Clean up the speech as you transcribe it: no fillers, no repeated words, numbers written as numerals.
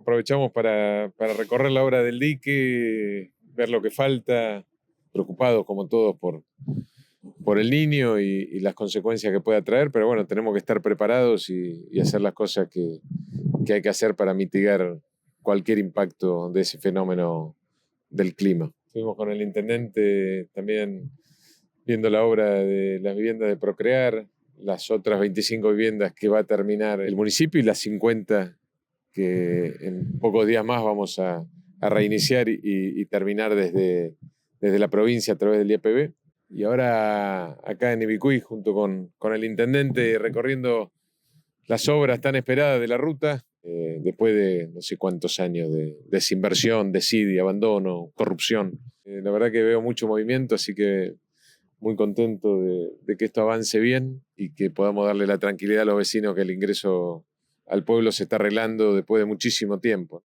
aprovechamos para recorrer la obra del dique, ver lo que falta, preocupados como todos por el niño y las consecuencias que pueda traer, pero bueno, tenemos que estar preparados y hacer las cosas que hay que hacer para mitigar cualquier impacto de ese fenómeno del clima. Estuvimos con el intendente también viendo la obra de las viviendas de Procrear, las otras 25 viviendas que va a terminar el municipio y las 50 que en pocos días más vamos a reiniciar y terminar desde la provincia a través del IAPB. Y ahora acá en Ibicuy, junto con el intendente, recorriendo las obras tan esperadas de la ruta, después de no sé cuántos años de desinversión, desidia, abandono, corrupción. La verdad que veo mucho movimiento, así que muy contento de que esto avance bien y que podamos darle la tranquilidad a los vecinos que el ingreso al pueblo se está arreglando después de muchísimo tiempo.